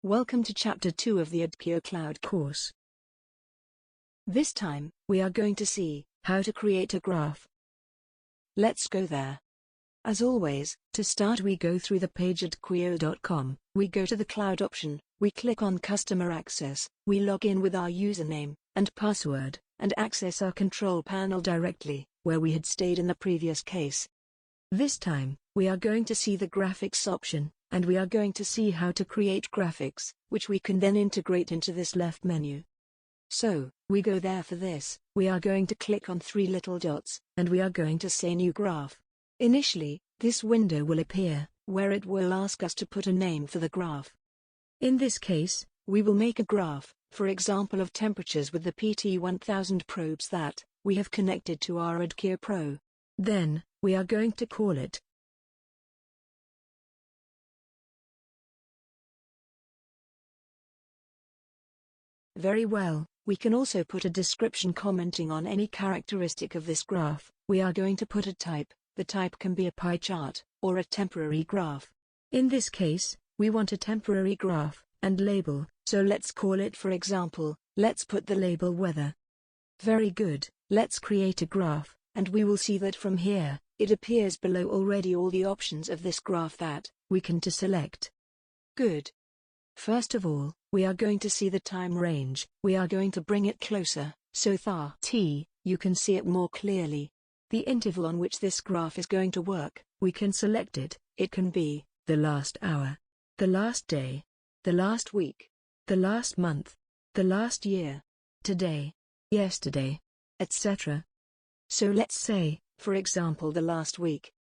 Welcome to Chapter 2 of the Adquio Cloud course. This time, we are going to see how to create a graph. Let's go there. As always, to start we go through the page adquio.com, we go to the cloud option, we click on customer access, we log in with our username and password, and access our control panel directly, where we had stayed in the previous case. This time, we are going to see the graphics option, and we are going to see how to create graphics, which we can then integrate into this left menu. So, we go there for this, we are going to click on three little dots, and we are going to say New Graph. Initially, this window will appear, where it will ask us to put a name for the graph. In this case, we will make a graph, for example of temperatures with the PT1000 probes that we have connected to our Adquio Pro. Then, we are going to call it Very well, we can also put a description commenting on any characteristic of this graph. We are going to put a type. The type can be a pie chart, or a temporary graph. In this case, we want a temporary graph, and label, so let's call it, for example, let's put the label weather. Very good, let's create a graph, and we will see that from here, it appears below already all the options of this graph that we can to select. Good. First of all, we are going to see the time range. We are going to bring it closer, so that you can see it more clearly. The interval on which this graph is going to work, we can select it. It can be the last hour, the last day, the last week, the last month, the last year, today, yesterday, etc. So let's say, for example, the last week.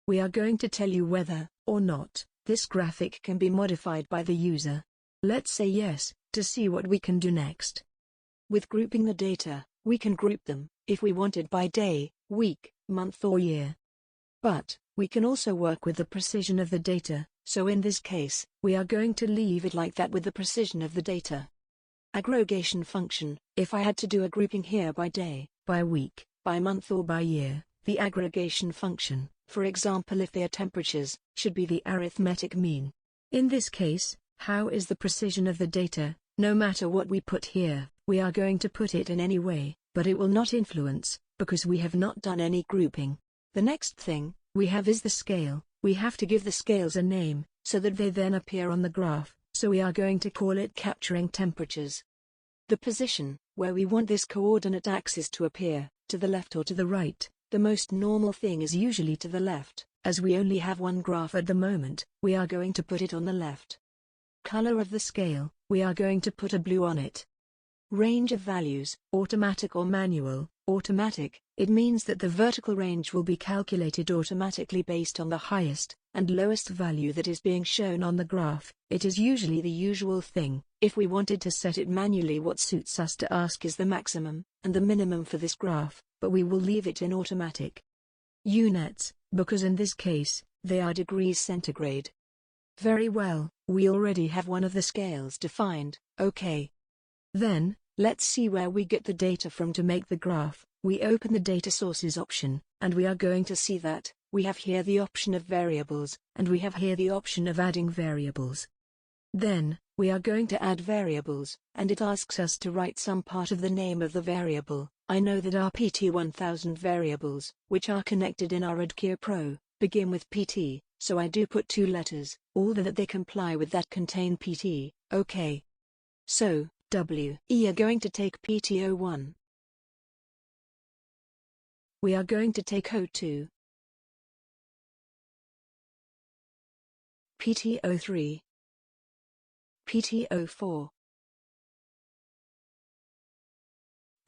We are going to tell you whether or not this graphic can be modified by the user. Let's say yes, to see what we can do next. With grouping the data, we can group them, if we wanted, by day, week, month or year. But, we can also work with the precision of the data, so in this case, we are going to leave it like that with the precision of the data. Aggregation function, if I had to do a grouping here by day, by week, by month or by year, the aggregation function, for example if they are temperatures, should be the arithmetic mean. In this case, how is the precision of the data? No matter what we put here, we are going to put it in any way, but it will not influence, because we have not done any grouping. The next thing we have is the scale. We have to give the scales a name, so that they then appear on the graph, so we are going to call it capturing temperatures. The position, where we want this coordinate axis to appear, to the left or to the right. The most normal thing is usually to the left, as we only have one graph at the moment, we are going to put it on the left. Color of the scale, we are going to put a blue on it. Range of values, automatic or manual. Automatic, it means that the vertical range will be calculated automatically based on the highest and lowest value that is being shown on the graph. It is usually the usual thing. If we wanted to set it manually, what suits us to ask is the maximum and the minimum for this graph, but we will leave it in automatic. Units, because in this case, they are degrees centigrade. Very well, we already have one of the scales defined. Okay. Then, let's see where we get the data from to make the graph. We open the data sources option, and we are going to see that we have here the option of variables, and we have here the option of adding variables. Then, we are going to add variables, and it asks us to write some part of the name of the variable. I know that our PT1000 variables, which are connected in our Adquio Pro, begin with PT, so I do put two letters, all that they comply with that contain PT. Okay. So, we are going to take PT01. We are going to take O2. PT03. PT04.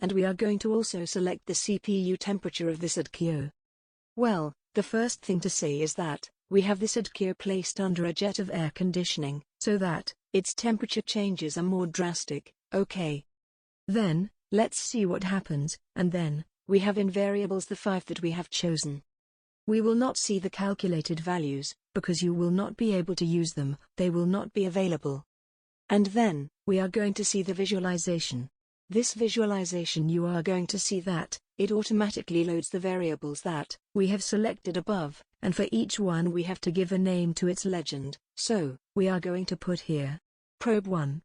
And we are going to also select the CPU temperature of this Adquio. Well, the first thing to say is that we have this Adquio placed under a jet of air conditioning, so that its temperature changes are more drastic. Okay. Then, let's see what happens, and then, we have in variables the 5 that we have chosen. We will not see the calculated values, because you will not be able to use them, they will not be available. And then, we are going to see the visualization. This visualization, you are going to see that it automatically loads the variables that we have selected above, and for each one we have to give a name to its legend. So, we are going to put here Probe 1.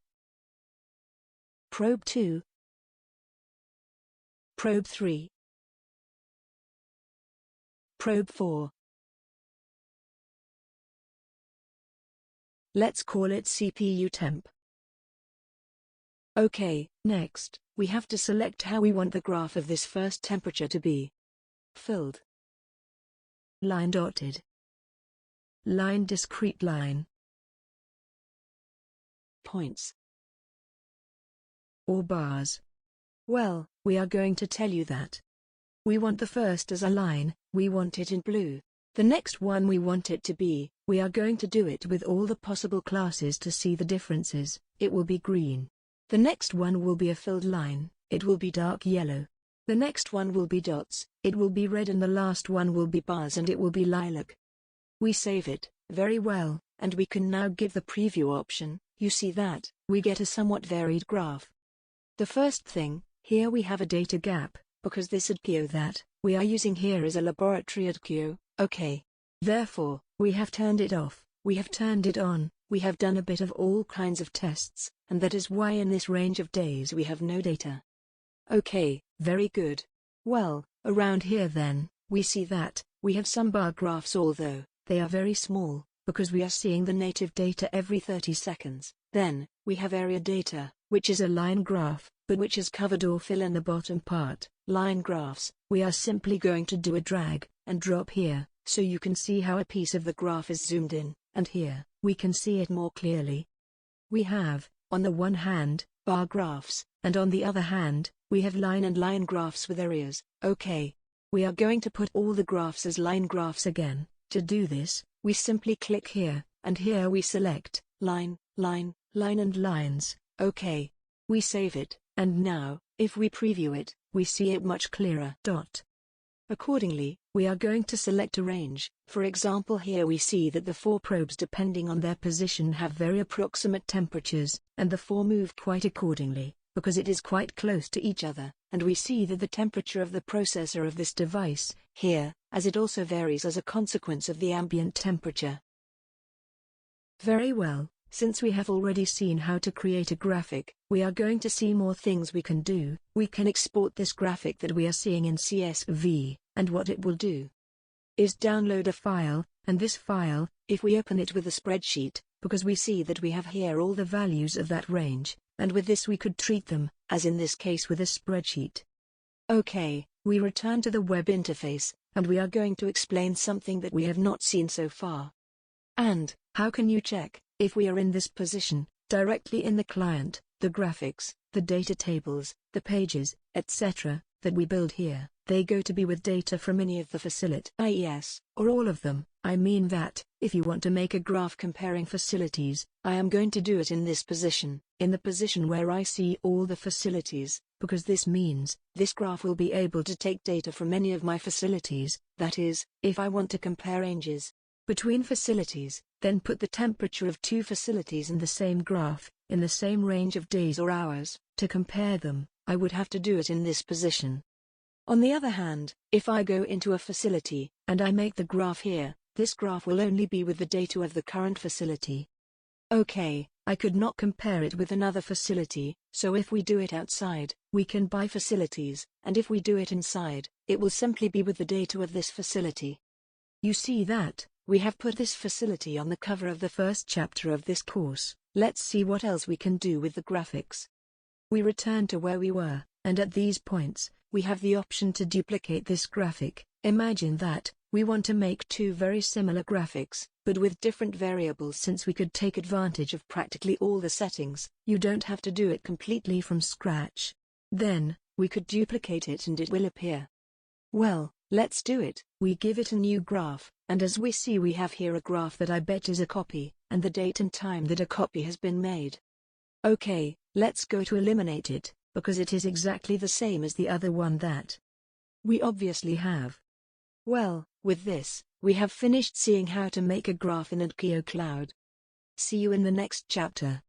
Probe 2. Probe 3. Probe 4. Let's call it CPU temp. Okay, next, we have to select how we want the graph of this first temperature to be. Filled. Line dotted. Line discrete line. Points. Or bars. Well, we are going to tell you that. We want the first as a line, we want it in blue. The next one we want it to be, we are going to do it with all the possible classes to see the differences, it will be green. The next one will be a filled line, it will be dark yellow. The next one will be dots, it will be red, and the last one will be bars and it will be lilac. We save it, very well, and we can now give the preview option. You see that, we get a somewhat varied graph. The first thing, here we have a data gap, because this Adquio that we are using here is a laboratory Adquio, okay. Therefore, we have turned it off, we have turned it on, we have done a bit of all kinds of tests, and that is why in this range of days we have no data. Okay, very good. Well, around here then, we see that we have some bar graphs, although they are very small, because we are seeing the native data every 30 seconds. Then, we have area data, which is a line graph, but which is covered or fill in the bottom part. Line graphs, we are simply going to do a drag and drop here, so you can see how a piece of the graph is zoomed in, and here, we can see it more clearly. We have, on the one hand, bar graphs, and on the other hand, we have line and line graphs with areas. Okay. We are going to put all the graphs as line graphs again. To do this, we simply click here, and here we select line, line, line and lines. Okay. We save it, and now, if we preview it, we see it much clearer. Accordingly, we are going to select a range. For example, here we see that the 4 probes, depending on their position, have very approximate temperatures, and the 4 move quite accordingly, because it is quite close to each other, and we see that the temperature of the processor of this device, here, as it also varies as a consequence of the ambient temperature. Very well, since we have already seen how to create a graphic, we are going to see more things we can do. We can export this graphic that we are seeing in CSV, and what it will do is download a file, and this file, if we open it with a spreadsheet, because we see that we have here all the values of that range, and with this we could treat them, as in this case with a spreadsheet. Okay, we return to the web interface, and we are going to explain something that we have not seen so far. And, how can you check, if we are in this position, directly in the client, the graphics, the data tables, the pages, etc., that we build here, they go to be with data from any of the facilities, or all of them. I mean that, if you want to make a graph comparing facilities, I am going to do it in this position, in the position where I see all the facilities, because this means, this graph will be able to take data from any of my facilities. That is, if I want to compare ranges between facilities, then put the temperature of 2 facilities in the same graph, in the same range of days or hours, to compare them, I would have to do it in this position. On the other hand, if I go into a facility, and I make the graph here, this graph will only be with the data of the current facility. Okay, I could not compare it with another facility, so if we do it outside, we can buy facilities, and if we do it inside, it will simply be with the data of this facility. You see that, we have put this facility on the cover of the first chapter of this course. Let's see what else we can do with the graphics. We return to where we were, and at these points, we have the option to duplicate this graphic. Imagine that, we want to make 2 very similar graphics, but with different variables. Since we could take advantage of practically all the settings, you don't have to do it completely from scratch. Then, we could duplicate it and it will appear. Well, let's do it. We give it a new graph, and as we see we have here a graph that I bet is a copy, and the date and time that a copy has been made. Okay, let's go to eliminate it, because it is exactly the same as the other one that we obviously have. Well, with this, we have finished seeing how to make a graph in Adquio Cloud. See you in the next chapter.